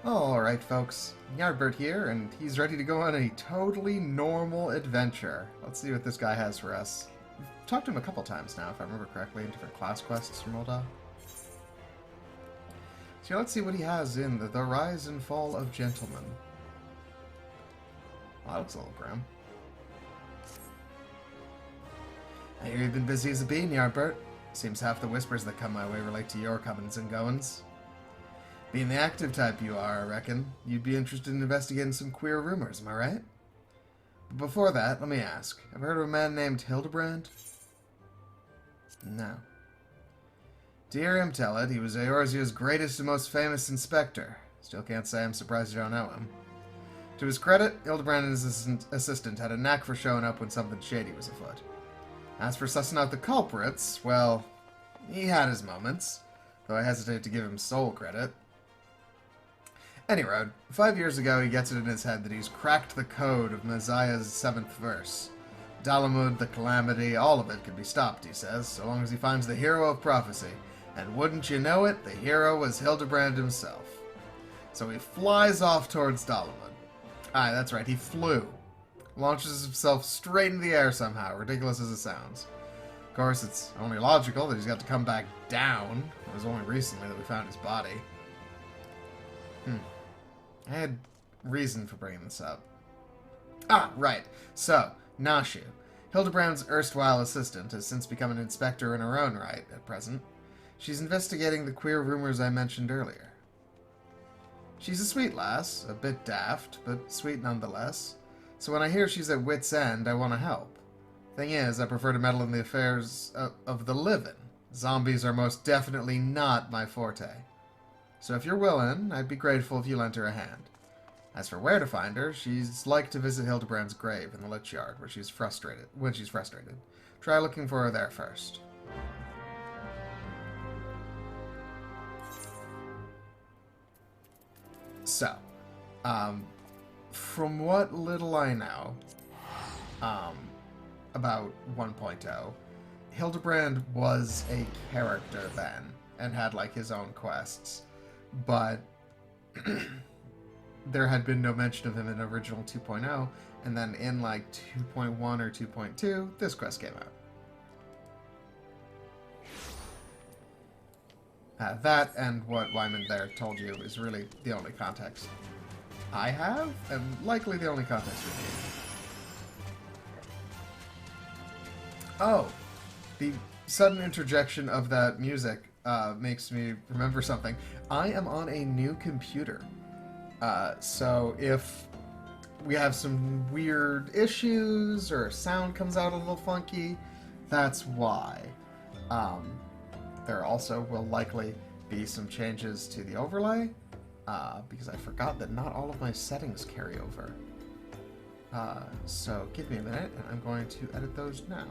Alright folks, Ny'ardbert here, and he's ready to go on a totally normal adventure. Let's see what this guy has for us. We've talked to him a couple times now, if I remember correctly, in different class quests from Moldau. So let's see what he has in the Rise and Fall of Gentlemen. Well, that looks a little grim. I hear you've been busy as a bee, Ny'ardbert. Seems half the whispers that come my way relate to your comings and goings. Being the active type you are, I reckon, you'd be interested in investigating some queer rumors, am I right? But before that, let me ask, have you heard of a man named Hildibrand? No. To hear him tell it, he was Eorzea's greatest and most famous inspector. Still can't say I'm surprised you don't know him. To his credit, Hildibrand and his assistant had a knack for showing up when something shady was afoot. As for sussing out the culprits, well, he had his moments, though I hesitate to give him sole credit. Anyway, 5 years ago he gets it in his head that he's cracked the code of Messiah's 7th verse. Dalamud, the calamity, all of it can be stopped, he says, so long as he finds the hero of prophecy. And wouldn't you know it, the hero was Hildibrand himself. So he flies off towards Dalamud. Aye, that's right, he flew. Launches himself straight into the air somehow, ridiculous as it sounds. Of course, it's only logical that he's got to come back down. It was only recently that we found his body. I had reason for bringing this up. Ah, right. So, Nashu, Hildibrand's erstwhile assistant, has since become an inspector in her own right at present. She's investigating the queer rumors I mentioned earlier. She's a sweet lass, a bit daft, but sweet nonetheless. So when I hear she's at wit's end, I want to help. Thing is, I prefer to meddle in the affairs of the living. Zombies are most definitely not my forte. So if you're willing, I'd be grateful if you lent her a hand. As for where to find her, she's like to visit Hildibrand's grave in the Lich Yard when she's frustrated. Try looking for her there first. So, from what little I know about 1.0, Hildibrand was a character then and had like his own quests. But there had been no mention of him in original 2.0, and then in like 2.1 or 2.2, this quest came out. That and what Wyman there told you is really the only context I have, and likely the only context we need. Oh, the sudden interjection of that music makes me remember something. I am on a new computer. So if we have some weird issues or sound comes out a little funky, that's why. There also will likely be some changes to the overlay, because I forgot that not all of my settings carry over. So give me a minute, and I'm going to edit those now.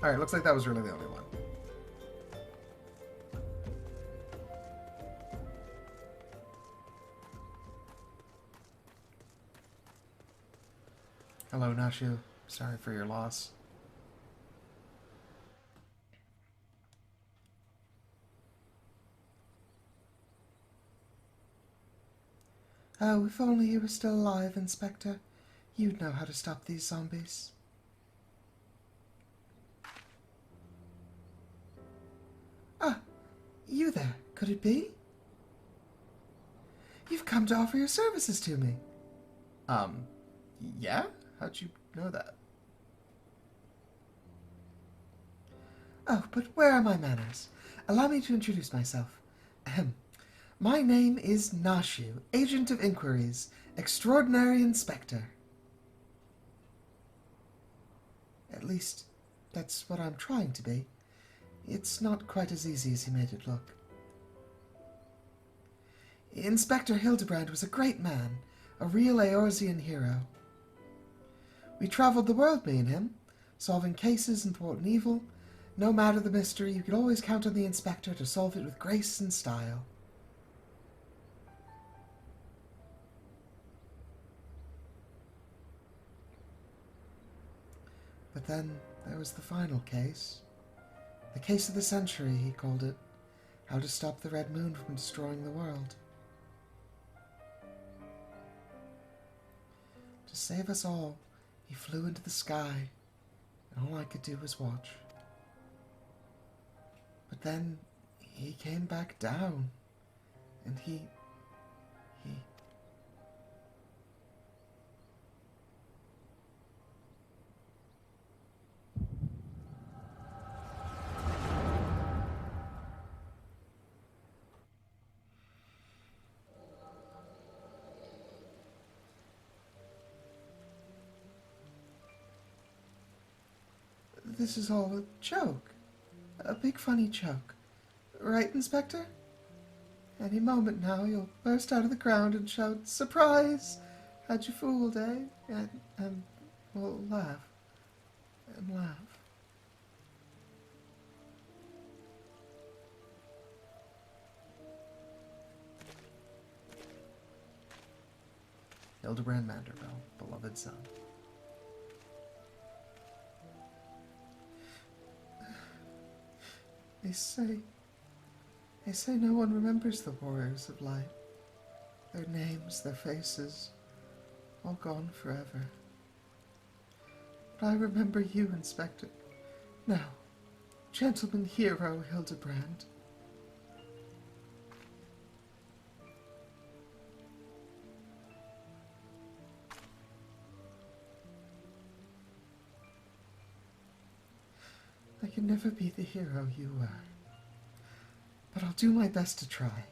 Alright, looks like that was really the only one. Hello, Nashu. Sorry for your loss. Oh, if only you were still alive, Inspector. You'd know how to stop these zombies. Ah, you there. Could it be? You've come to offer your services to me. Yeah? How'd you know that? Oh, but where are my manners? Allow me to introduce myself. Ahem. My name is Nashu, Agent of Inquiries, Extraordinary Inspector. At least, that's what I'm trying to be. It's not quite as easy as he made it look. Inspector Hildibrand was a great man, a real Eorzean hero. We travelled the world, me and him, solving cases and thwarting evil, No matter the mystery, you can always count on the Inspector to solve it with grace and style. But then there was the final case. The case of the century, he called it. How to stop the Red Moon from destroying the world. To save us all, he flew into the sky, and all I could do was watch. But then he came back down, and he... This is all a joke. A big funny joke. Right, Inspector? Any moment now you'll burst out of the ground and shout, "Surprise! Had you fooled, eh?" And we'll laugh. And laugh. Hildibrand Manderville, beloved son. They say no one remembers the warriors of light. Their names, their faces, all gone forever. But I remember you, Inspector. Now, gentleman hero Hildibrand. I can never be the hero you were, but I'll do my best to try.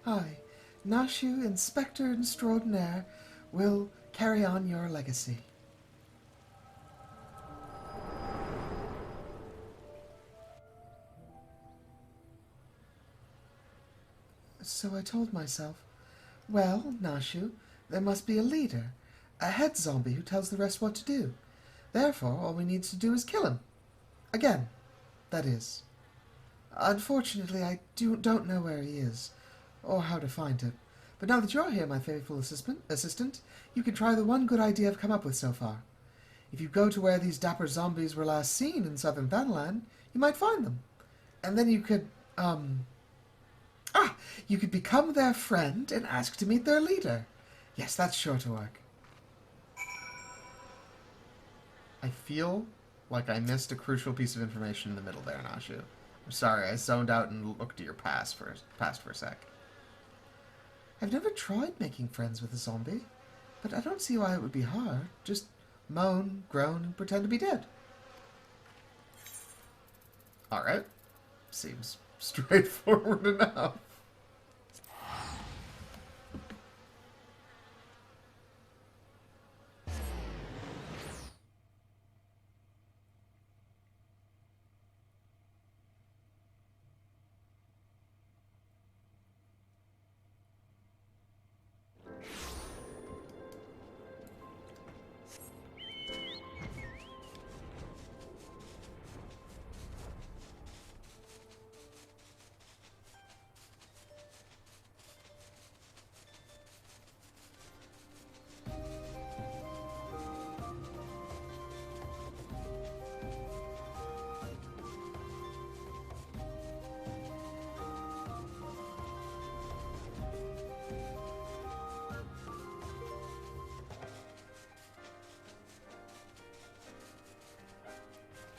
I, Nashu, Inspector Extraordinaire, will carry on your legacy. So I told myself, well, Nashu, there must be a leader, a head zombie who tells the rest what to do. Therefore, all we need to do is kill him. Again, that is. Unfortunately, I don't know where he is, or how to find him. But now that you're here, my faithful assistant, you can try the one good idea I've come up with so far. If you go to where these dapper zombies were last seen in southern Thanalan, you might find them. And then you could, you could become their friend and ask to meet their leader. Yes, that's sure to work. I feel like I missed a crucial piece of information in the middle there, Nashu. I'm sorry, I zoned out and looked at your past for a sec. I've never tried making friends with a zombie, but I don't see why it would be hard. Just moan, groan, and pretend to be dead. Alright. Seems straightforward enough.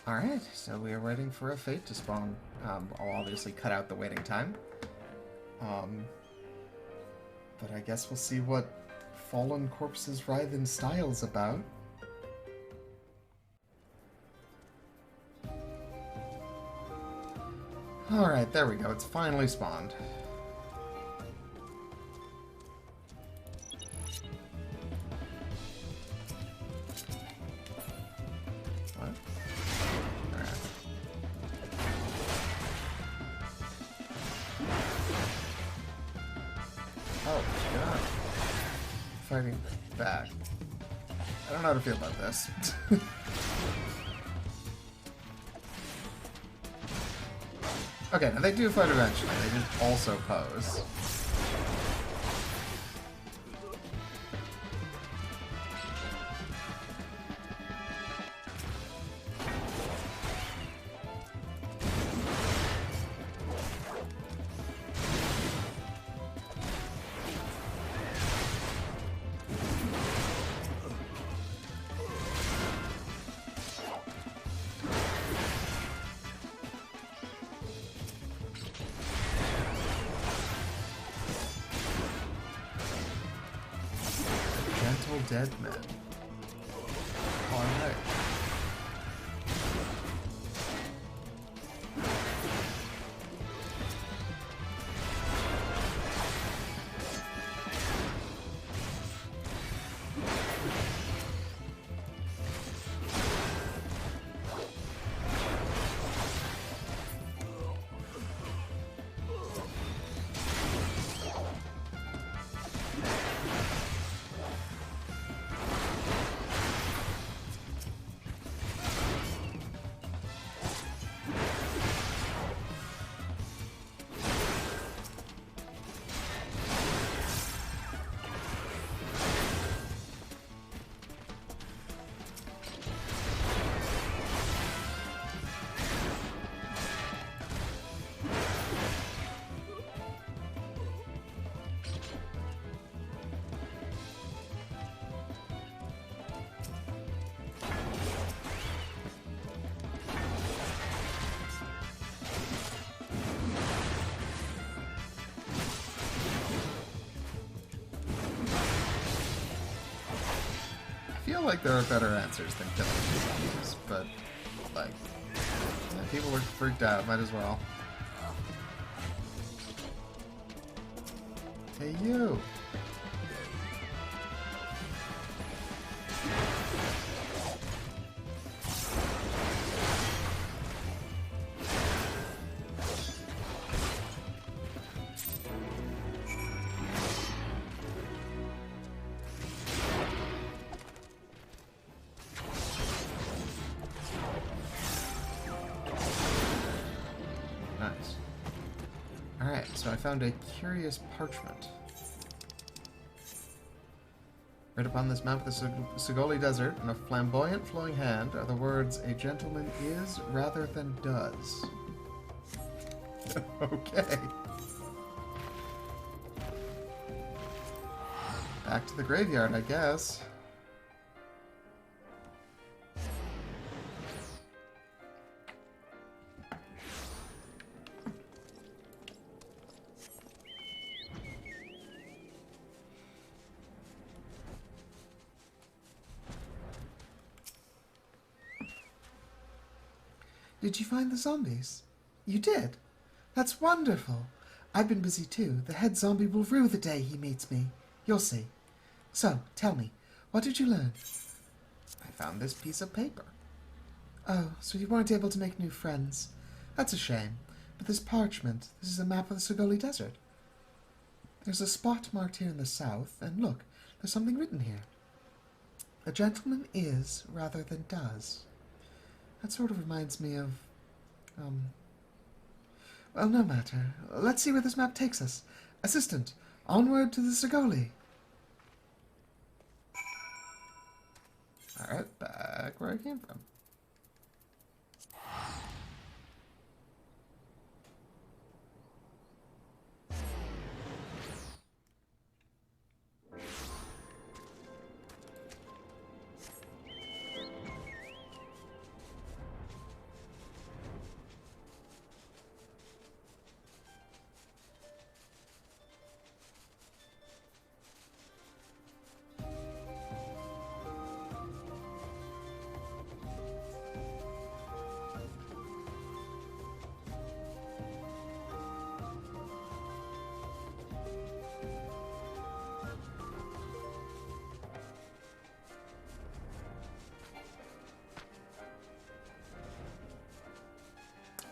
Alright, so we are waiting for a fate to spawn. I'll obviously cut out the waiting time. But I guess we'll see what Fallen Corpses Writhen Style's about. Alright, there we go. It's finally spawned. fighting back. I don't know how to feel about this. Okay, now they do fight eventually. They just also pose. Dead men. Alright. I feel like there are better answers than killing these zombies, but, like, yeah, people were freaked out, might as well. Hey, you! So I found a curious parchment. Right upon this map of the Sogoli Desert, in a flamboyant flowing hand, are the words, "A gentleman is rather than does." Okay. Back to the graveyard, I guess. Did you find the zombies? You did? That's wonderful. I've been busy too. The head zombie will rue the day he meets me. You'll see. So, tell me, what did you learn? I found this piece of paper. Oh, so you weren't able to make new friends. That's a shame. But this parchment, this is a map of the Sogoli Desert. There's a spot marked here in the south, and look, there's something written here. A gentleman is rather than does. That sort of reminds me of, well, no matter. Let's see where this map takes us. Assistant, onward to the Sogoli. Alright, back where I came from.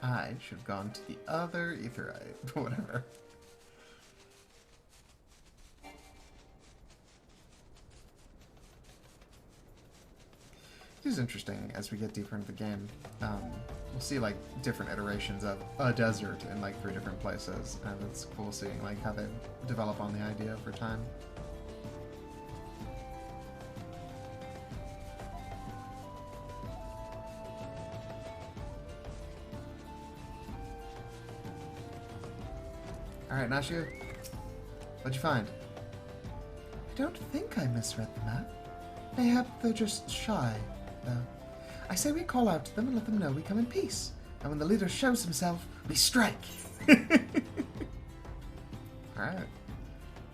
I should have gone to the other etherite. Whatever. It is interesting as we get deeper into the game. We'll see like different iterations of a desert in like 3 different places, and it's cool seeing like how they develop on the idea over time. Alright, Nashu, what'd you find? I don't think I misread the map. Mayhap they're just shy, though. I say we call out to them and let them know we come in peace. And when the leader shows himself, we strike. Alright.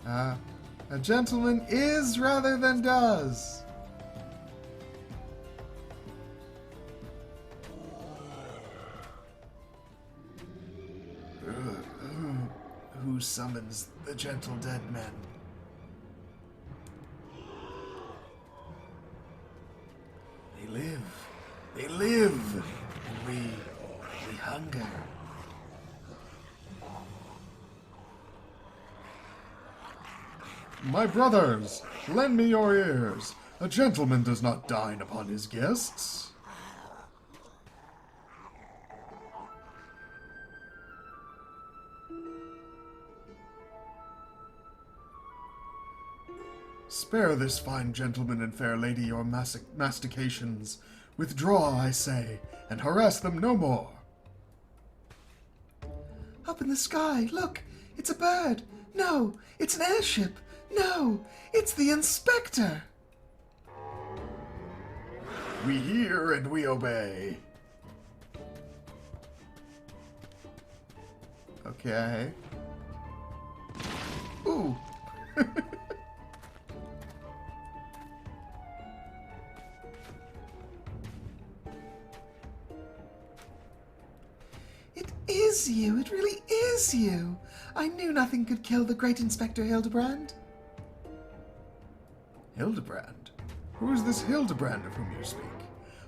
A gentleman is rather than does. Who summons the gentle dead men? They live, and we hunger. My brothers, lend me your ears. A gentleman does not dine upon his guests. Spare this fine gentleman and fair lady your mastications. Withdraw, I say, and harass them no more. Up in the sky, look! It's a bird! No! It's an airship! No! It's the inspector! We hear and we obey. Okay. Ooh! Is you. It really is you. I knew nothing could kill the great Inspector Hildibrand. Hildibrand? Who is this Hildibrand of whom you speak?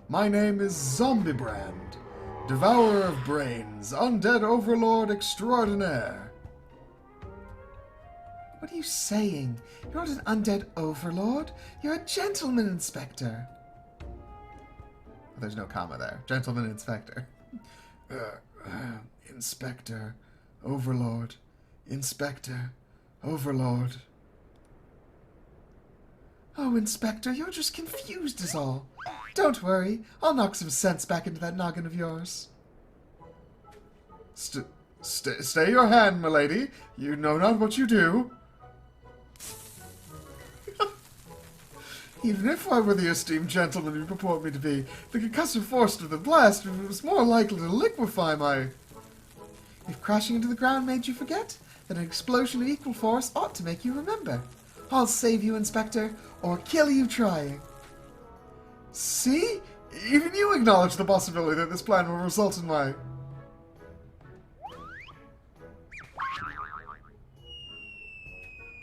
My name is Zombiebrand, devourer of brains, undead overlord extraordinaire. What are you saying? You're not an undead overlord. You're a gentleman inspector. There's no comma there. Gentleman inspector. Inspector, overlord, inspector, overlord. Oh, Inspector, you're just confused is all. Don't worry, I'll knock some sense back into that noggin of yours. Stay your hand, milady. You know not what you do. Even if I were the esteemed gentleman you purport me to be, the concussive force of the blast was more likely to liquefy my... If crashing into the ground made you forget, then an explosion of equal force ought to make you remember. I'll save you, Inspector, or kill you trying. See? Even you acknowledge the possibility that this plan will result in my...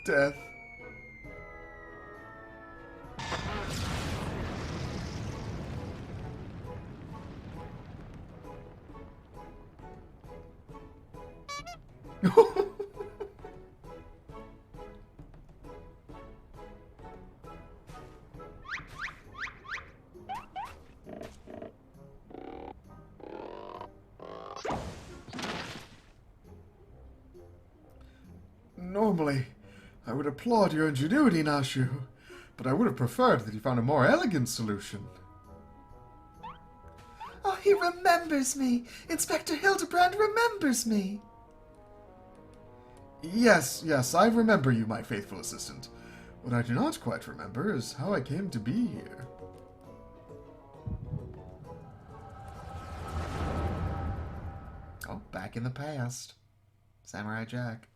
death. Normally, I would applaud your ingenuity, Nashu, but I would have preferred that you found a more elegant solution. Oh, he remembers me! Inspector Hildibrand remembers me! Yes, I remember you, my faithful assistant. What I do not quite remember is how I came to be here. Oh, back in the past. Samurai Jack.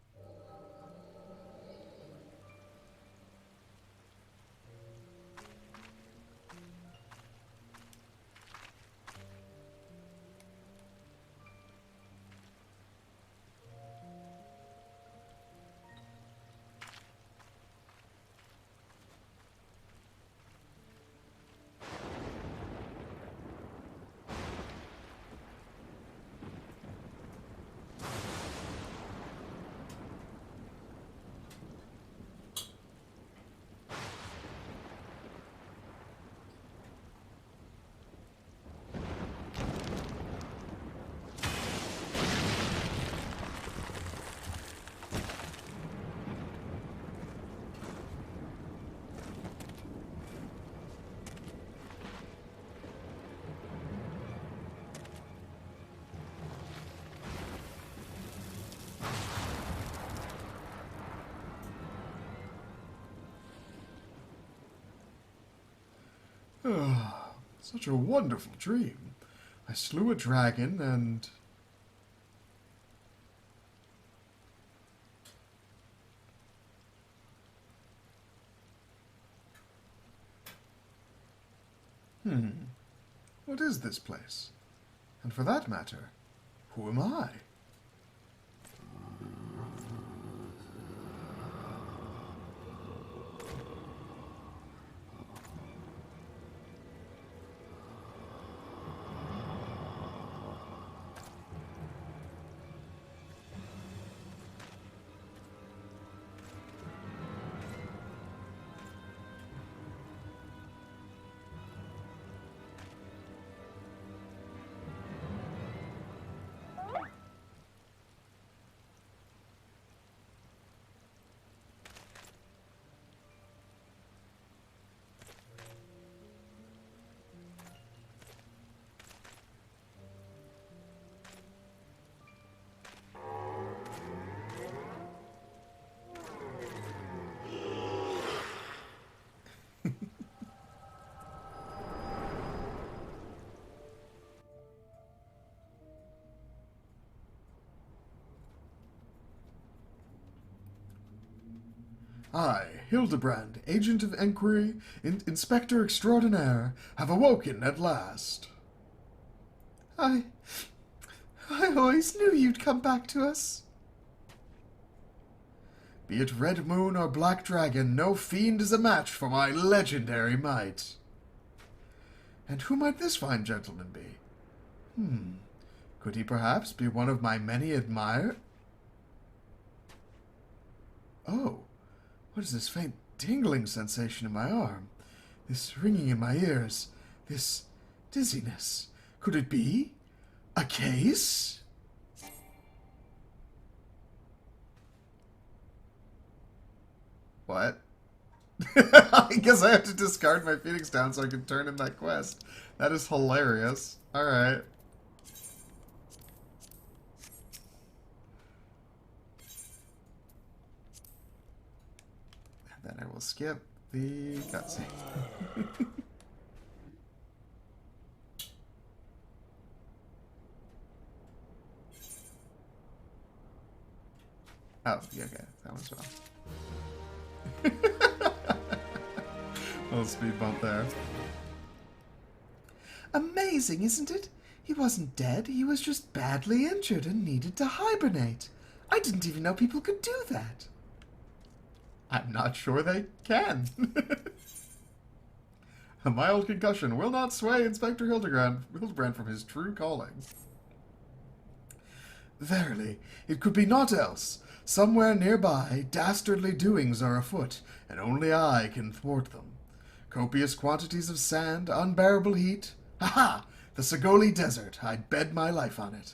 Ah, such a wonderful dream. I slew a dragon and... What is this place? And for that matter, who am I? I, Hildibrand, Agent of Enquiry, Inspector Extraordinaire, have awoken at last. I always knew you'd come back to us. Be it Red Moon or Black Dragon, no fiend is a match for my legendary might. And who might this fine gentleman be? Could he perhaps be one of my many admirers? Oh, what is this faint tingling sensation in my arm? This ringing in my ears? This dizziness? Could it be a case? What? I guess I have to discard my Phoenix down so I can turn in that quest. That is hilarious. Alright. Then I will skip the cutscene. Oh, yeah, okay. That one's wrong. Little speed bump there. Amazing, isn't it? He wasn't dead. He was just badly injured and needed to hibernate. I didn't even know people could do that. I'm not sure they can. A mild concussion will not sway Inspector Hildibrand from his true calling. Verily, it could be naught else. Somewhere nearby, dastardly doings are afoot, and only I can thwart them. Copious quantities of sand, unbearable heat. Ha-ha! The Sagoli Desert. I'd bet my life on it.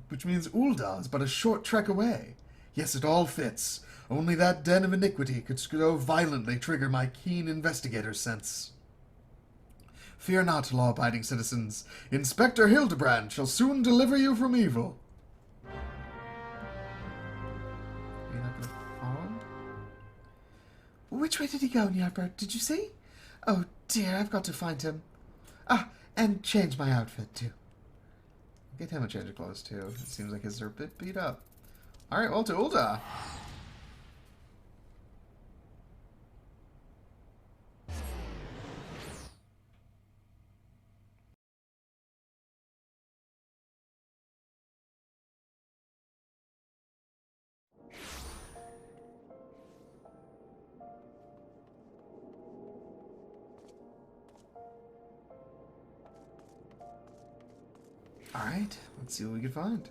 Which means Ul'dah is but a short trek away. Yes, it all fits. Only that den of iniquity could so violently trigger my keen investigator sense. Fear not, law-abiding citizens. Inspector Hildibrand shall soon deliver you from evil. Are you not going to follow him? Which way did he go, Ny'ardbert? Did you see? Oh dear, I've got to find him. Ah, and change my outfit, too. Get him a change of clothes, too. It seems like his are a bit beat up. Alright, well, to Ul'dah. Alright, let's see what we can find.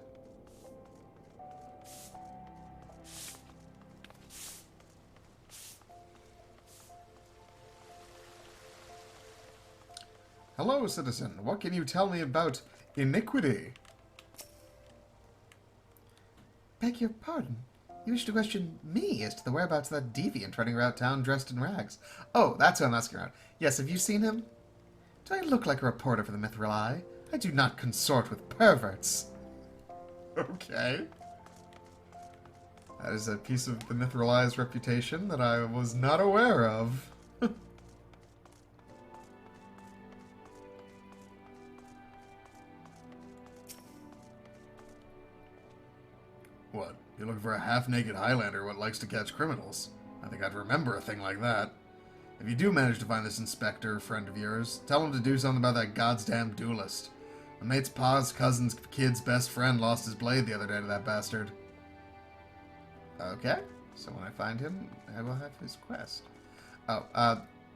Hello, citizen. What can you tell me about iniquity? Beg your pardon. You wish to question me as to the whereabouts of that deviant running around town dressed in rags. Oh, that's who I'm asking about. Yes, have you seen him? Do I look like a reporter for the Mithril Eye? I do not consort with perverts. Okay. That is a piece of the Mithril Eye's reputation that I was not aware of. What? You're looking for a half-naked Highlander what likes to catch criminals? I think I'd remember a thing like that. If you do manage to find this inspector friend of yours, tell him to do something about that goddamn duelist. My mate's pa's cousin's kid's best friend lost his blade the other day to that bastard. Okay, so when I find him, I will have his quest. Oh,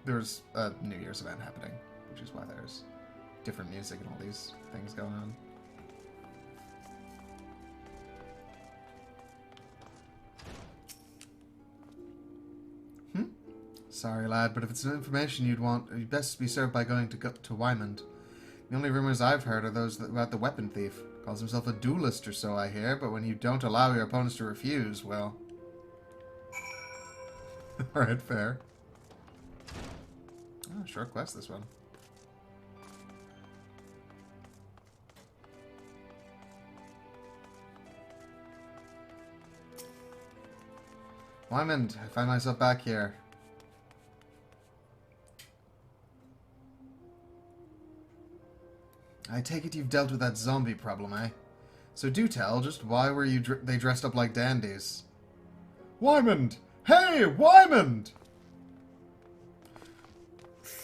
there's a New Year's event happening, which is why there's different music and all these things going on. Sorry, lad, but if it's information you'd want, you'd best be served by going to Wymond. The only rumors I've heard are those about the weapon thief. Calls himself a duelist or so, I hear, but when you don't allow your opponents to refuse, well... Alright, fair. Oh, short quest, this one. Wymond, I find myself back here. I take it you've dealt with that zombie problem, eh? So do tell, just why were they dressed up like dandies? Wymond! Hey, Wymond!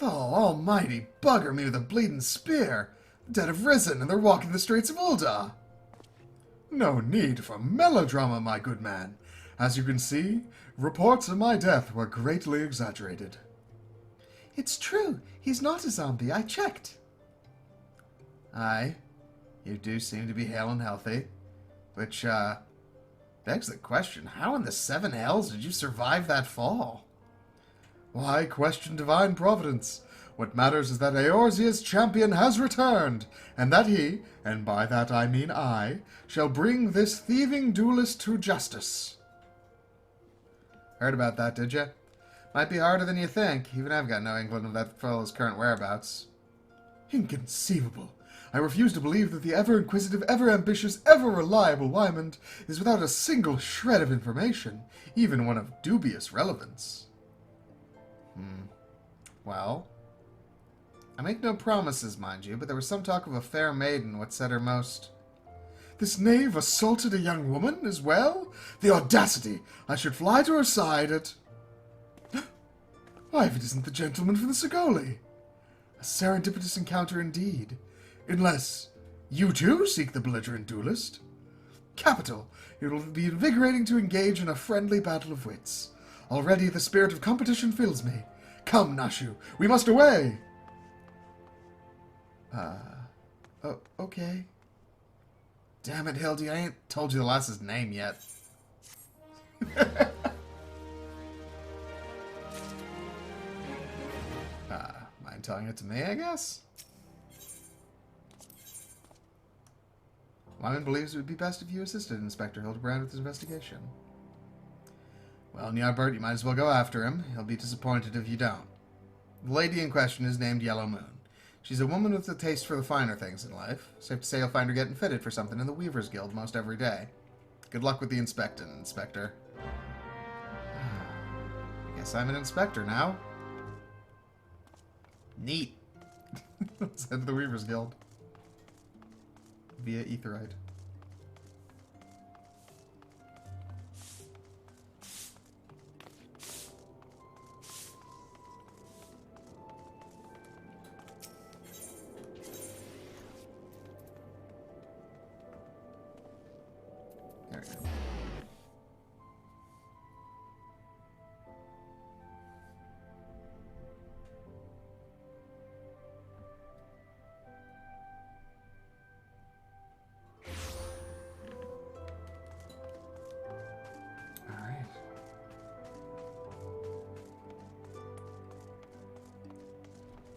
Oh, almighty bugger me with a bleeding spear! The dead have risen, and they're walking the streets of Ul'dah! No need for melodrama, my good man. As you can see, reports of my death were greatly exaggerated. It's true. He's not a zombie. I checked. Aye, you do seem to be hale and healthy. Which, begs the question, how in the seven hells did you survive that fall? Why question divine providence? What matters is that Eorzea's champion has returned, and that he, and by that I mean I, shall bring this thieving duelist to justice. Heard about that, did you? Might be harder than you think. Even I've got no inkling of that fellow's current whereabouts. Inconceivable. I refuse to believe that the ever-inquisitive, ever-ambitious, ever-reliable Wymond is without a single shred of information, even one of dubious relevance. Well, I make no promises, mind you, but there was some talk of a fair maiden. What said her most? This knave assaulted a young woman as well? The audacity! I should fly to her side at... Why, if it isn't the gentleman from the Segoli! A serendipitous encounter indeed. Unless you too seek the belligerent duelist. Capital! It will be invigorating to engage in a friendly battle of wits. Already the spirit of competition fills me. Come, Nashu, we must away! Oh, okay. Damn it, Hildy, I ain't told you the lass's name yet. Mind telling it to me, I guess? Wyman believes it would be best if you assisted Inspector Hildibrand with his investigation. Well, Ny'ardbert, you might as well go after him. He'll be disappointed if you don't. The lady in question is named Yellow Moon. She's a woman with a taste for the finer things in life. Safe to say you'll find her getting fitted for something in the Weaver's Guild most every day. Good luck with the inspecting, Inspector. Guess I'm an inspector now. Neat. Let's head to the Weaver's Guild. Via Aetheryte. There we go.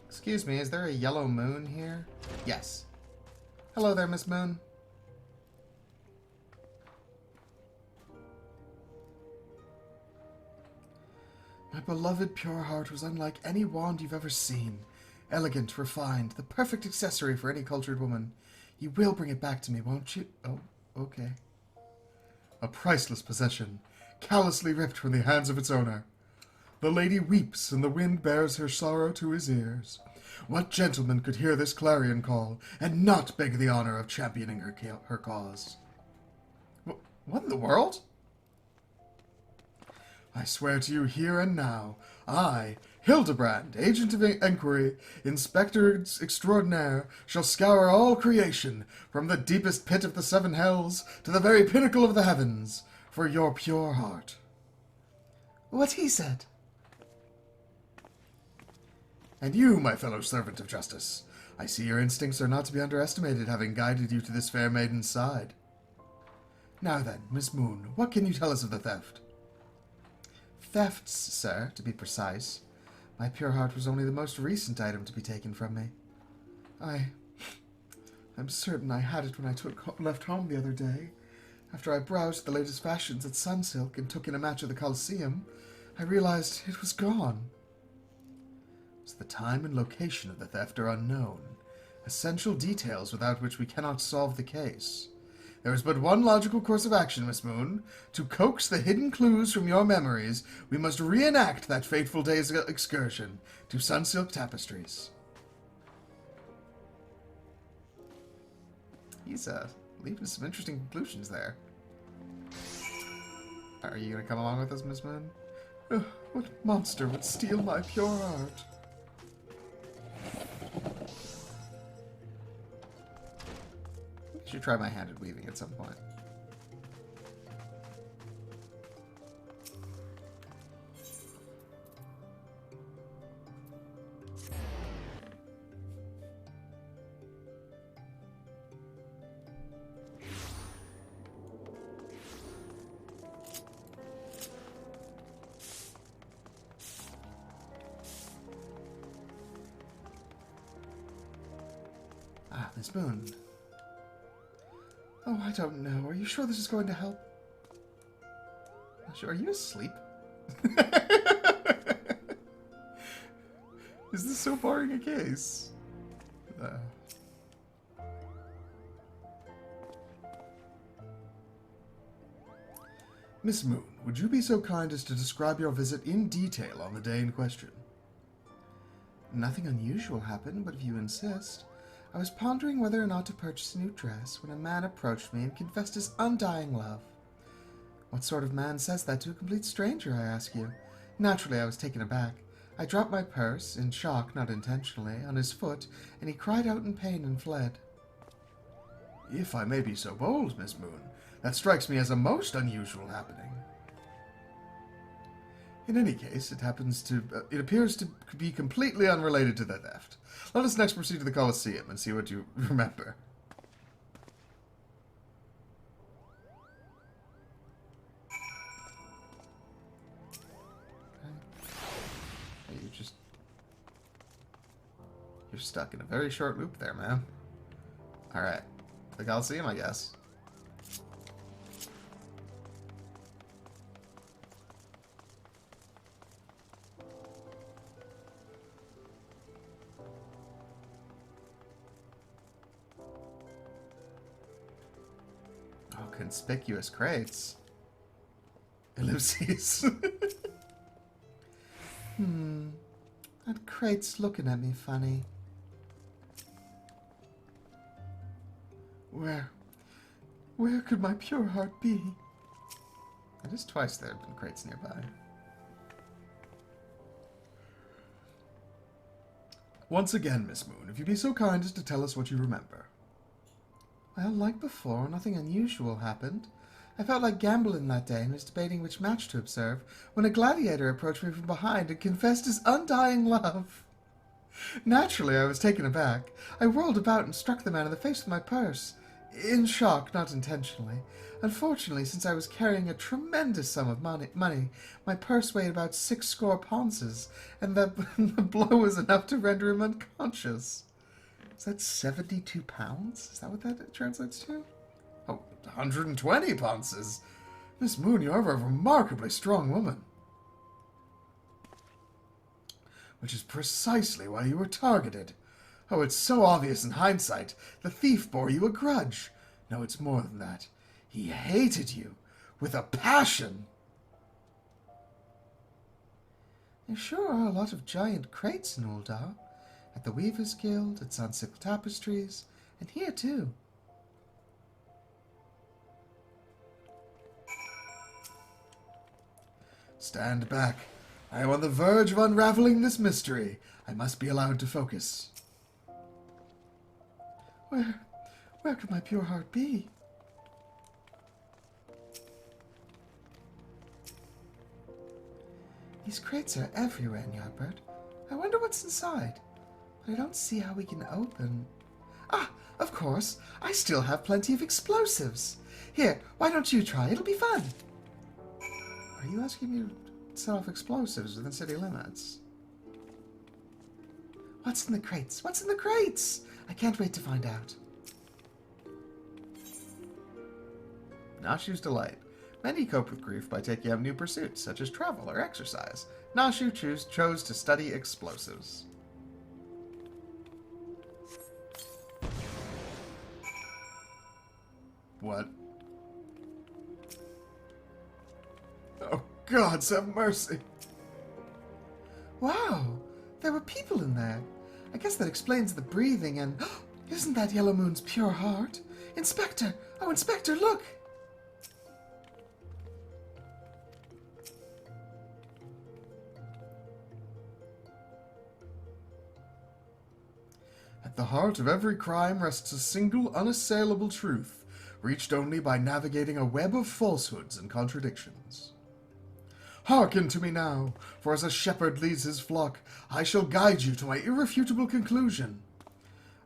Excuse me, is there a Yellow Moon here? Yes. Hello there, Miss Moon. My beloved pure heart was unlike any wand you've ever seen. Elegant, refined, the perfect accessory for any cultured woman. You will bring it back to me, won't you? Oh, okay. A priceless possession, callously ripped from the hands of its owner. The lady weeps, and the wind bears her sorrow to his ears. What gentleman could hear this clarion call, and not beg the honor of championing her cause? What in the world? I swear to you here and now, I, Hildibrand, Agent of Enquiry, Inspector Extraordinaire, shall scour all creation, from the deepest pit of the seven hells to the very pinnacle of the heavens, for your pure heart. What he said. And you, my fellow servant of justice, I see your instincts are not to be underestimated, having guided you to this fair maiden's side. Now then, Miss Moon, what can you tell us of the theft? Thefts, sir, to be precise. My pure heart was only the most recent item to be taken from me. I'm certain I had it when I left home the other day. After I browsed the latest fashions at Sunsilk and took in a match at the Coliseum, I realized it was gone. The time and location of the theft are unknown. Essential details without which we cannot solve the case. There is but one logical course of action, Miss Moon. To coax the hidden clues from your memories, we must reenact that fateful day's excursion to Sunsilk Tapestries. He's leaving some interesting conclusions there. Are you going to come along with us, Miss Moon? What monster would steal my pure heart? I should try my handed weaving at some point. Ah, Miss Moon. Oh, I don't know. Are you sure this is going to help? Are you asleep? Is this so boring a case? Miss Moon, would you be so kind as to describe your visit in detail on the day in question? Nothing unusual happened, but if you insist. I was pondering whether or not to purchase a new dress when a man approached me and confessed his undying love. What sort of man says that to a complete stranger, I ask you? Naturally, I was taken aback. I dropped my purse, in shock, not intentionally, on his foot, and he cried out in pain and fled. If I may be so bold, Miss Moon, that strikes me as a most unusual happening. In any case, it appears to be completely unrelated to the theft. Let us next proceed to the Coliseum and see what you remember. Okay. You're stuck in a very short loop there, man. Alright. The Coliseum, I guess. Conspicuous crates. Ellipses. That crate's looking at me funny. Where could my pure heart be? That is twice there have been crates nearby. Once again, Miss Moon, if you'd be so kind as to tell us what you remember. Well, like before, nothing unusual happened. I felt like gambling that day and was debating which match to observe when a gladiator approached me from behind and confessed his undying love. Naturally, I was taken aback. I whirled about and struck the man in the face with my purse. In shock, not intentionally. Unfortunately, since I was carrying a tremendous sum of money, my purse weighed about 60 pounces, and the blow was enough to render him unconscious. Is that 72 pounds? Is that what that translates to? Oh, 120 pounces. Miss Moon, you are a remarkably strong woman. Which is precisely why you were targeted. Oh, it's so obvious in hindsight. The thief bore you a grudge. No, it's more than that. He hated you with a passion. There sure are a lot of giant crates in Uldar. At the Weavers' Guild, at Sunsilk Tapestries, and here too. Stand back. I am on the verge of unraveling this mystery. I must be allowed to focus. Where could my pure heart be? These crates are everywhere, Ny'ardbert. I wonder what's inside. But I don't see how we can open... Ah, of course. I still have plenty of explosives. Here, why don't you try? It'll be fun. Are you asking me to set off explosives within city limits? What's in the crates? What's in the crates? I can't wait to find out. Nashu's delight. Many cope with grief by taking up new pursuits, such as travel or exercise. Nashu chose to study explosives. What? Oh, gods have mercy. Wow, there were people in there. I guess that explains the breathing and... Isn't that Yellow Moon's pure heart? Inspector! Oh, Inspector, look! At the heart of every crime rests a single, unassailable truth, reached only by navigating a web of falsehoods and contradictions. Hearken to me now, for as a shepherd leads his flock, I shall guide you to my irrefutable conclusion.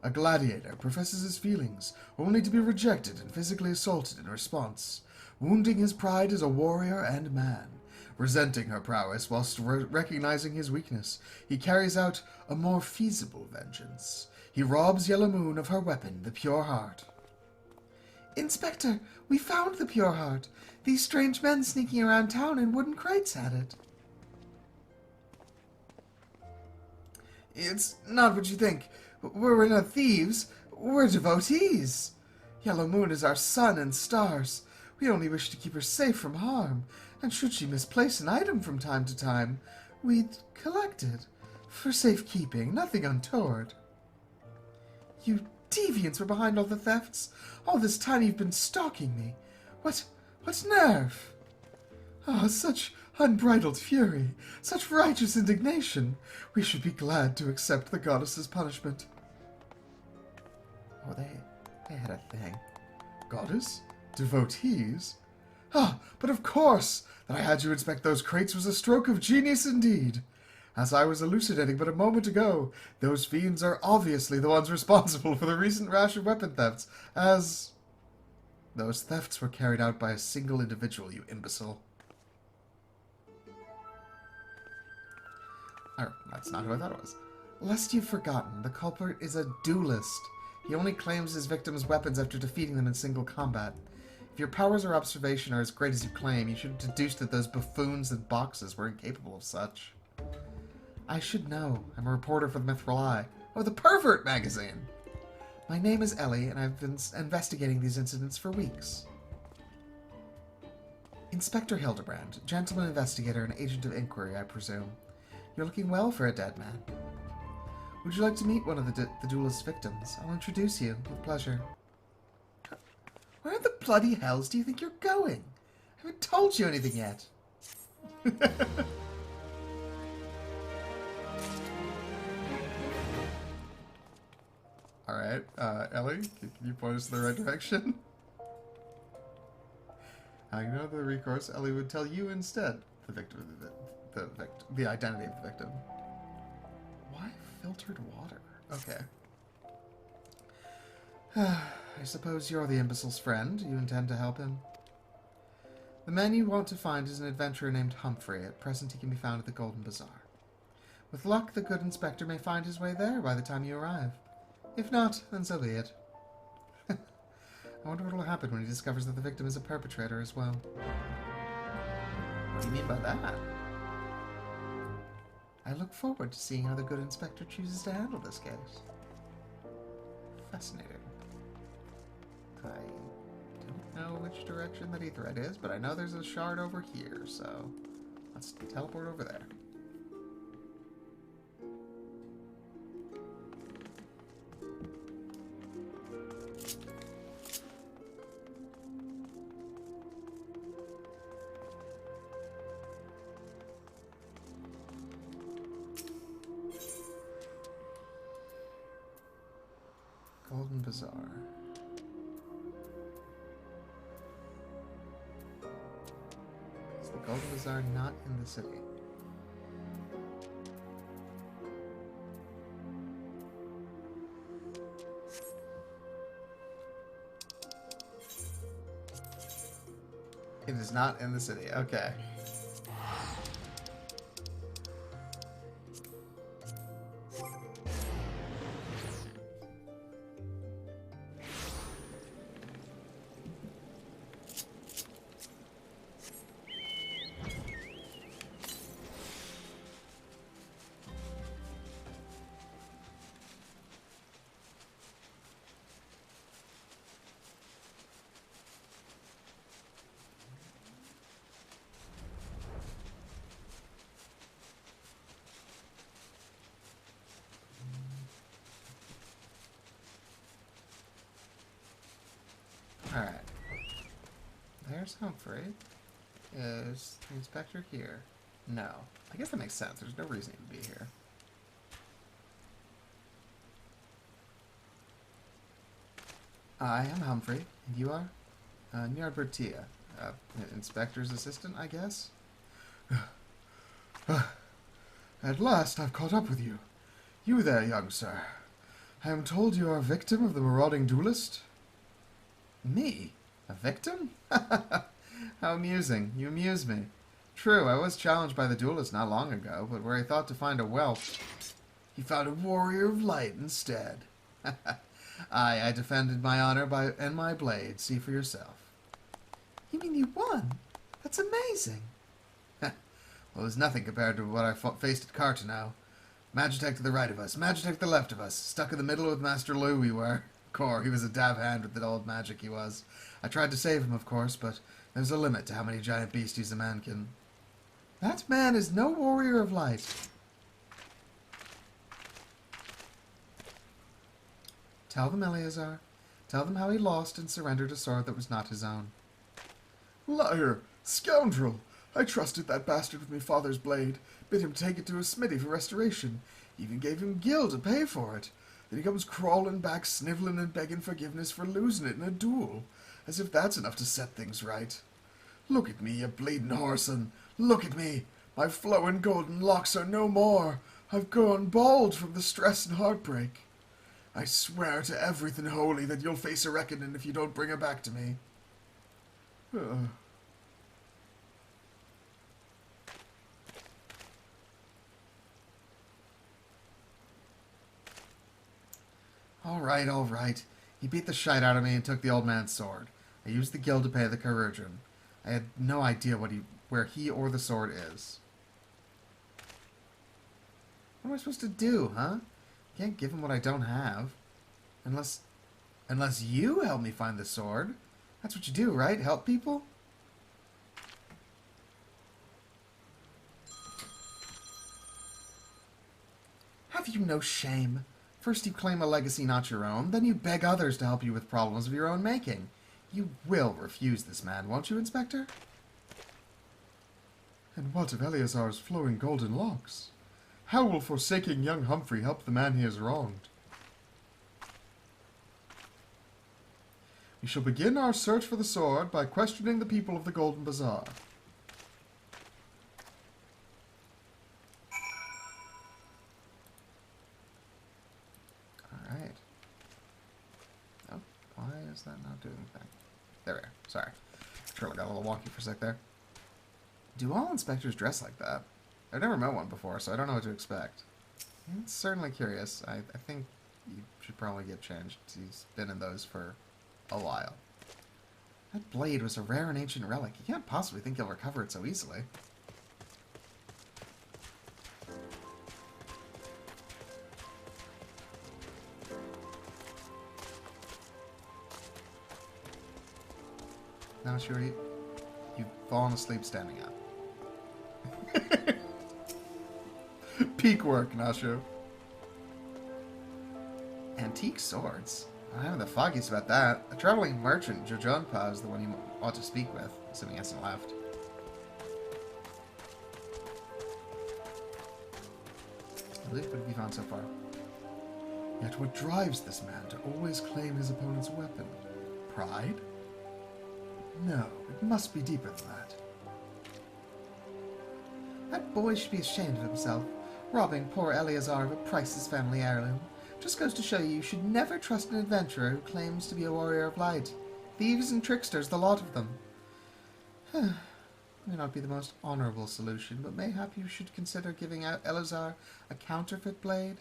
A gladiator professes his feelings, only to be rejected and physically assaulted in response, wounding his pride as a warrior and man. Resenting her prowess whilst recognizing his weakness, he carries out a more feasible vengeance. He robs Yellow Moon of her weapon, the pure heart. Inspector, we found the pure heart. These strange men sneaking around town in wooden crates had it. It's not what you think. We're not thieves. We're devotees. Yellow Moon is our sun and stars. We only wish to keep her safe from harm, and should she misplace an item from time to time, we'd collect it. For safekeeping, nothing untoward. You deviants were behind all the thefts. All this time you've been stalking me. What nerve? Oh, such unbridled fury, such righteous indignation. We should be glad to accept the goddess's punishment. Oh, they had a thing. Goddess? Devotees? Ah, but of course! That I had you inspect those crates was a stroke of genius indeed. As I was elucidating but a moment ago, those fiends are obviously the ones responsible for the recent rash of weapon thefts, as... Those thefts were carried out by a single individual, you imbecile. That's not who I thought it was. Lest you've forgotten, the culprit is a duelist. He only claims his victims' weapons after defeating them in single combat. If your powers or observation are as great as you claim, you should have deduced that those buffoons and boxes were incapable of such. I should know. I'm a reporter for the Mithril Eye. Oh, the Pervert magazine! My name is Ellie, and I've been investigating these incidents for weeks. Inspector Hildibrand, gentleman investigator and agent of inquiry, I presume. You're looking well for a dead man. Would you like to meet one of the duelist's victims? I'll introduce you, with pleasure. Where in the bloody hells do you think you're going? I haven't told you anything yet. Alright, Ellie, can you point us in the right direction? I know the recourse. Ellie would tell you instead the identity of the victim. Why filtered water? Okay. I suppose you're the imbecile's friend. You intend to help him? The man you want to find is an adventurer named Humphrey. At present he can be found at the Golden Bazaar. With luck, the good inspector may find his way there by the time you arrive. If not, then so be it. I wonder what will happen when he discovers that the victim is a perpetrator as well. What do you mean by that? I look forward to seeing how the good inspector chooses to handle this case. Fascinating. I don't know which direction that Aetheryte is, but I know there's a shard over here, so let's teleport over there. Bazaar. Is the Golden Bazaar not in the city? It is not in the city. Okay. Alright. There's Humphrey. Is the inspector here? No. I guess that makes sense. There's no reason to be here. I am Humphrey. And you are? Ny'ardbert, inspector's assistant, I guess? At last I've caught up with you. You there, young sir. I am told you are a victim of the marauding duelist. Me? A victim? How amusing. You amuse me. True, I was challenged by the duelist not long ago, but where he thought to find a whelp, he found a warrior of light instead. I defended my honor and my blade. See for yourself. You mean you won? That's amazing. Well, it was nothing compared to what I faced at Cartano. Magitech to the right of us, Magitech to the left of us. Stuck in the middle with Master Lu we were. Core, he was a dab hand with the old magic he was. I tried to save him, of course, but there's a limit to how many giant beasties a man can... That man is no warrior of light. Tell them, Eleazar. Tell them how he lost and surrendered a sword that was not his own. Liar! Scoundrel! I trusted that bastard with my father's blade, bid him take it to his smithy for restoration, even gave him gil to pay for it. Then he comes crawling back, snivelling and begging forgiveness for losing it in a duel, as if that's enough to set things right. Look at me, you bleeding whoreson. Look at me. My flowing golden locks are no more. I've gone bald from the stress and heartbreak. I swear to everything holy that you'll face a reckoning if you don't bring her back to me. All right. He beat the shite out of me and took the old man's sword. I used the gil to pay the Rerun. I had no idea where he or the sword is. What am I supposed to do, huh? Can't give him what I don't have. Unless you help me find the sword. That's what you do, right? Help people? Have you no shame? First you claim a legacy not your own, then you beg others to help you with problems of your own making. You will refuse this man, won't you, Inspector? And what of Eleazar's flowing golden locks? How will forsaking young Humphrey help the man he has wronged? We shall begin our search for the sword by questioning the people of the Golden Bazaar. Alright. Oh, why is that not doing the thing? There we are. Sorry. Sure, I got a little wonky for a sec there. Do all inspectors dress like that? I've never met one before, so I don't know what to expect. It's certainly curious. I think you should probably get changed. He's been in those for a while. That blade was a rare and ancient relic. You can't possibly think you'll recover it so easily. Now, sure, you've fallen asleep standing up. Peak work, Nasho. Antique swords? I'm having the foggiest about that. A traveling merchant, Jojonpa, is the one you ought to speak with, assuming he hasn't left. Luke, what have you found so far? Yet what drives this man to always claim his opponent's weapon? Pride? No, it must be deeper than that. That boy should be ashamed of himself, robbing poor Eleazar of a priceless family heirloom. Just goes to show you should never trust an adventurer who claims to be a warrior of light. Thieves and tricksters, the lot of them. May not be the most honourable solution, but mayhap you should consider giving out Eleazar a counterfeit blade.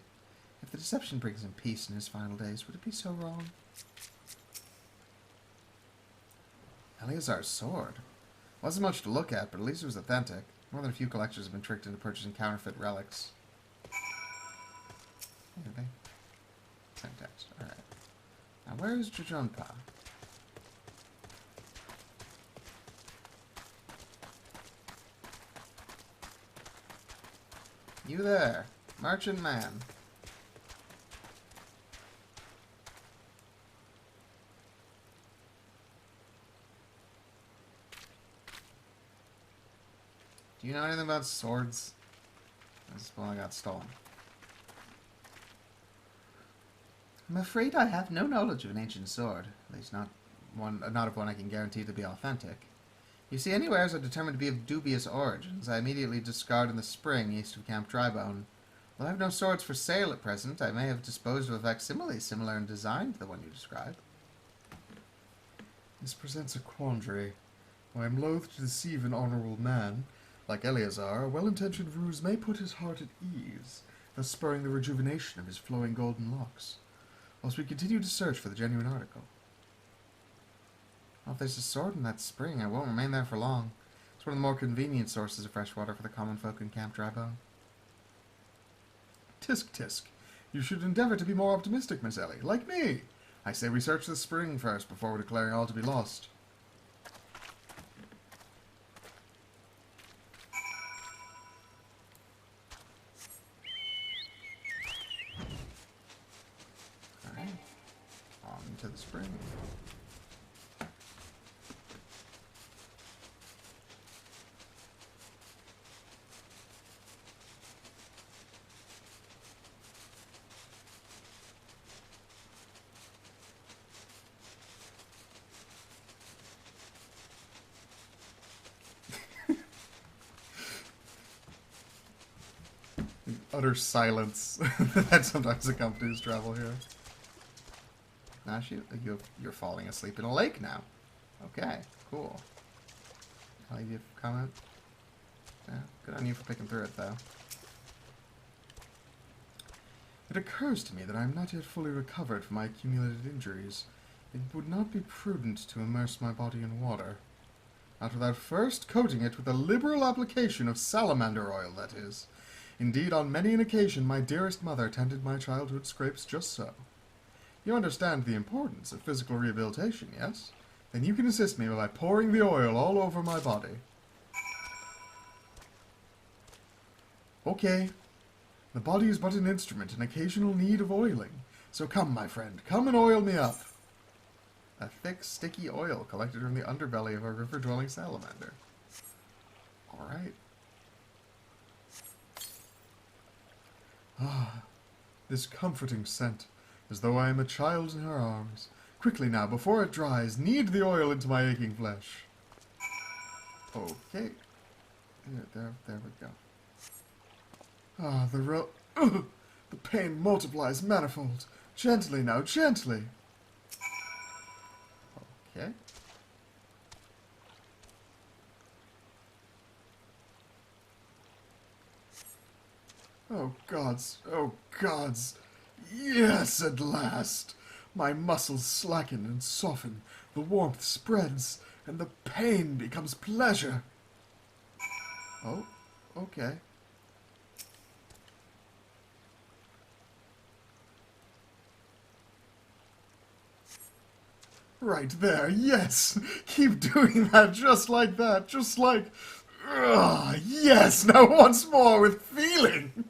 If the deception brings him peace in his final days, would it be so wrong? Eleazar's sword. Wasn't much to look at, but at least it was authentic. More than a few collectors have been tricked into purchasing counterfeit relics. Okay. Same text. Alright. Now where is Jajunpa? You there, merchant man. Do you know anything about swords? This is one I got stolen. I'm afraid I have no knowledge of an ancient sword. At least not of one I can guarantee to be authentic. You see, any wares are determined to be of dubious origins. I immediately discard in the spring east of Camp Drybone. Though I have no swords for sale at present, I may have disposed of a facsimile similar in design to the one you describe. This presents a quandary. While I am loath to deceive an honourable man, like Eleazar, a well-intentioned ruse may put his heart at ease, thus spurring the rejuvenation of his flowing golden locks, whilst we continue to search for the genuine article. Well, if there's a sword in that spring, I won't remain there for long. It's one of the more convenient sources of fresh water for the common folk in Camp Drybone. Tisk tisk. You should endeavour to be more optimistic, Miss Ellie, like me. I say we search the spring first before declaring all to be lost. Alright. On to the spring. Utter silence that sometimes accompanies travel here. Nash, you're falling asleep in a lake now. Okay, cool. I'll leave you a comment. Yeah, good on you for picking through it, though. It occurs to me that I am not yet fully recovered from my accumulated injuries. It would not be prudent to immerse my body in water. Not without first coating it with a liberal application of salamander oil, that is. Indeed, on many an occasion my dearest mother tended my childhood scrapes just so. You understand the importance of physical rehabilitation, yes? Then you can assist me by pouring the oil all over my body. Okay. The body is but an instrument in occasional need of oiling. So come, my friend, come and oil me up. A thick, sticky oil collected from the underbelly of a river-dwelling salamander. Alright. Ah, this comforting scent, as though I am a child in her arms. Quickly now, before it dries, knead the oil into my aching flesh. Okay. There we go. Ah, the pain multiplies manifold. Gently now, gently. Okay. Oh gods. Yes, at last. My muscles slacken and soften, the warmth spreads, and the pain becomes pleasure. Oh, okay. Right there, yes! Keep doing that just like that, just like... Ugh, yes! Now once more with feeling!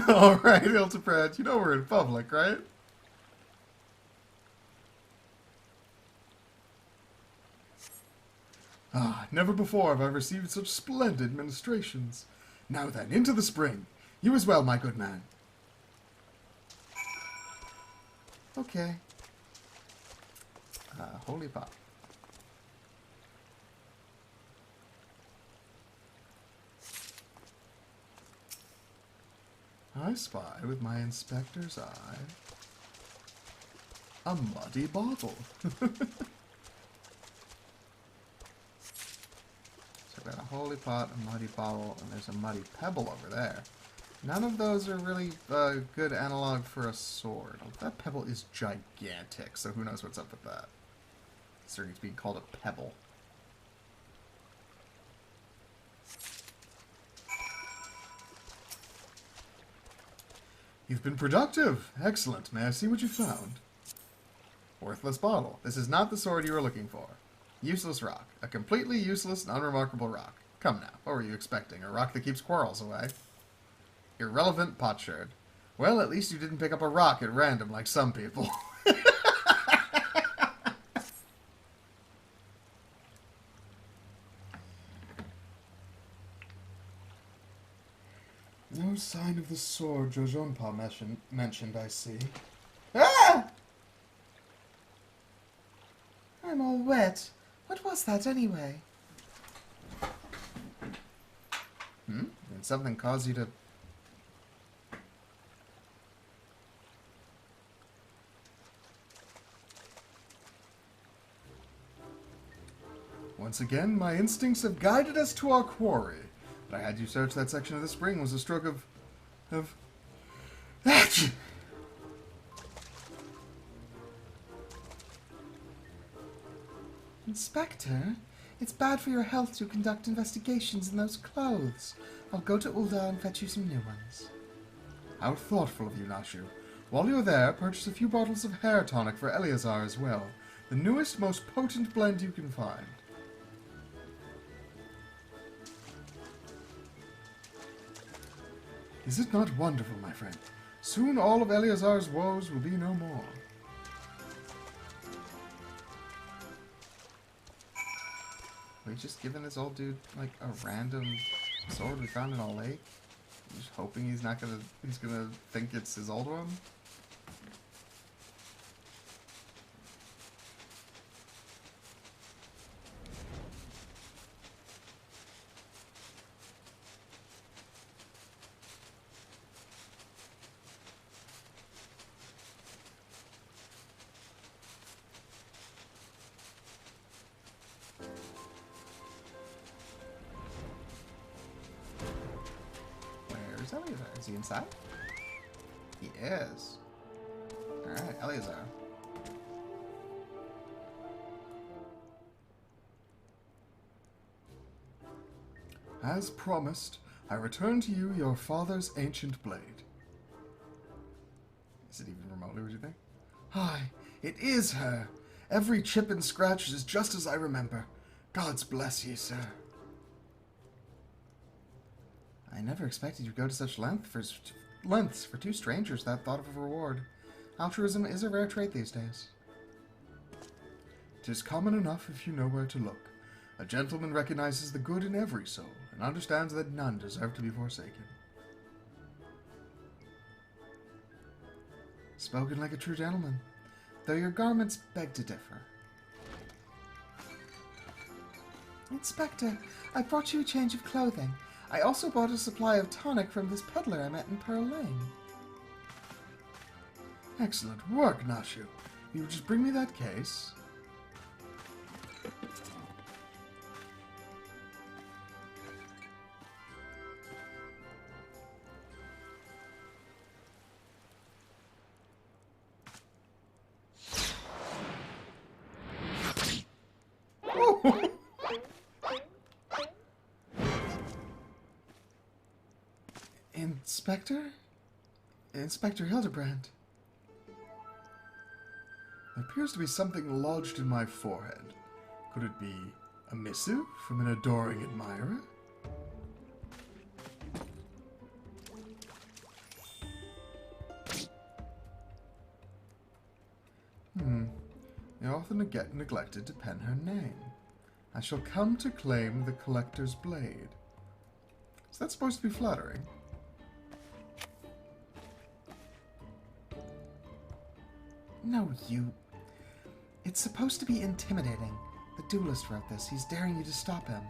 Alright, Hildibrand, you know we're in public, right? Ah, never before have I received such splendid ministrations. Now then, into the spring. You as well, my good man. Okay. Holy pot. I spy with my inspector's eye a muddy bottle. So I've got a holy pot, a muddy bottle, and there's a muddy pebble over there. None of those are really good analog for a sword. That pebble is gigantic, so who knows what's up with that. Considering it's being called a pebble. You've been productive. Excellent. May I see what you found? Worthless bottle. This is not the sword you were looking for. Useless rock. A completely useless and unremarkable rock. Come now. What were you expecting? A rock that keeps quarrels away? Irrelevant potsherd. Well, at least you didn't pick up a rock at random like some people. No sign of the sword Jojonpa mentioned, I see. Ah! I'm all wet. What was that, anyway? Did something cause you to... Once again, my instincts have guided us to our quarry. But I had you search that section of the spring was a stroke of... Achoo! Inspector, it's bad for your health to conduct investigations in those clothes. I'll go to Ul'dah and fetch you some new ones. How thoughtful of you, Nashu. While you're there, purchase a few bottles of hair tonic for Eleazar as well. The newest, most potent blend you can find. Is it not wonderful, my friend? Soon all of Eleazar's woes will be no more. Are we just giving this old dude, like, a random sword we found in a lake? Just hoping he's gonna think it's his old one? Where's Eleazar? Is he inside? He is. Alright, Eleazar. As promised, I return to you your father's ancient blade. Is it even remotely, what do you think? Hi, it is her. Every chip and scratch is just as I remember. God's bless ye, sir. I never expected you'd go to such lengths for two strangers that thought of a reward. Altruism is a rare trait these days. 'Tis common enough if you know where to look. A gentleman recognizes the good in every soul, and understands that none deserve to be forsaken. Spoken like a true gentleman, though your garments beg to differ. Inspector, I brought you a change of clothing. I also bought a supply of tonic from this peddler I met in Pearl Lane. Excellent work, Nashu. You would just bring me that case. Oh! Inspector? Inspector Hildibrand. There appears to be something lodged in my forehead. Could it be a missive from an adoring admirer? The author neglected to pen her name. I shall come to claim the collector's blade. Is that supposed to be flattering? No, you... It's supposed to be intimidating. The duelist wrote this. He's daring you to stop him.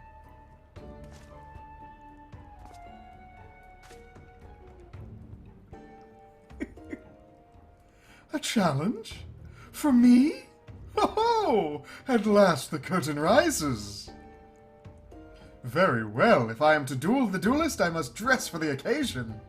A challenge? For me? Oh, at last the curtain rises. Very well. If I am to duel the duelist, I must dress for the occasion.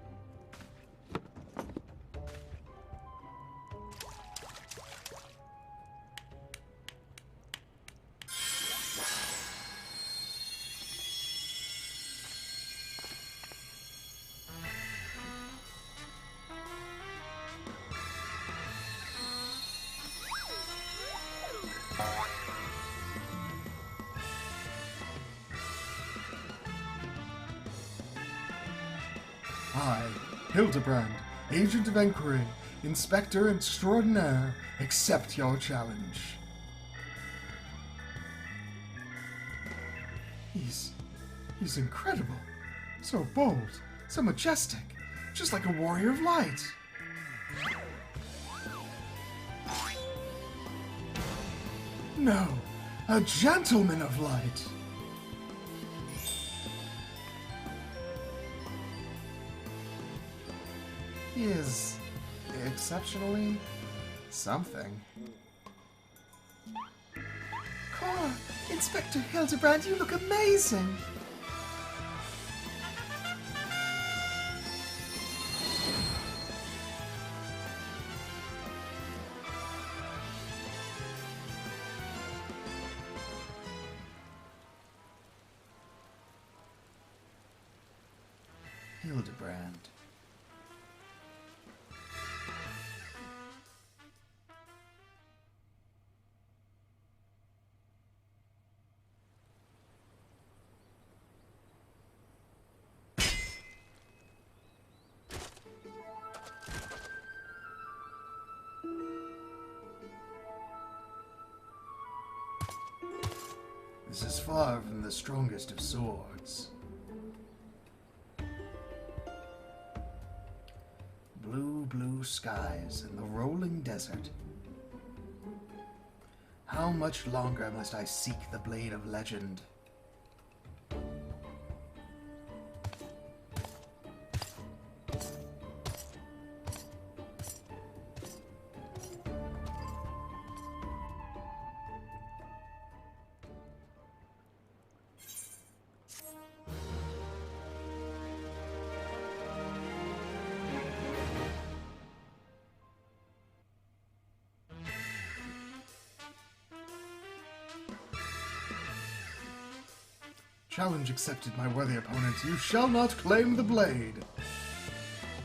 I, Hildibrand, Agent of Enquiry, Inspector Extraordinaire, accept your challenge. He's incredible. So bold, so majestic, just like a warrior of light. No, a gentleman of light. He is exceptionally something. Cora, Inspector Hildibrand, you look amazing. Hildibrand. This is far from the strongest of swords. Blue skies and the rolling desert. How much longer must I seek the blade of legend? Challenge accepted, my worthy opponent. You shall not claim the blade.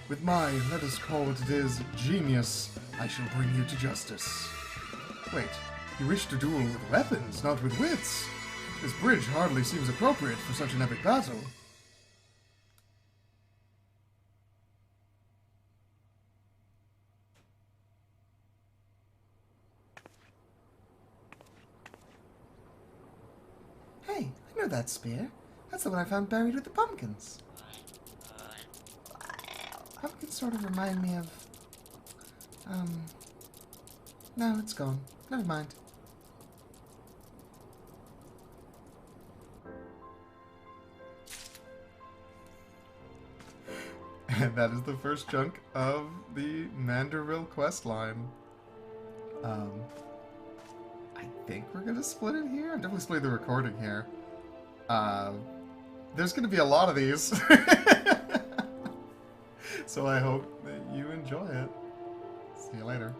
With my, let us call what it is, genius, I shall bring you to justice. Wait, you wish to duel with weapons, not with wits? This bridge hardly seems appropriate for such an epic battle. Hey, I know that spear. That's the one I found buried with the pumpkins. Pumpkins sort of remind me of... No, it's gone. Never mind. And that is the first chunk of the Manderville questline. I think we're gonna split it here. I'm definitely splitting the recording here. There's gonna be a lot of these. So I hope that you enjoy it. See you later.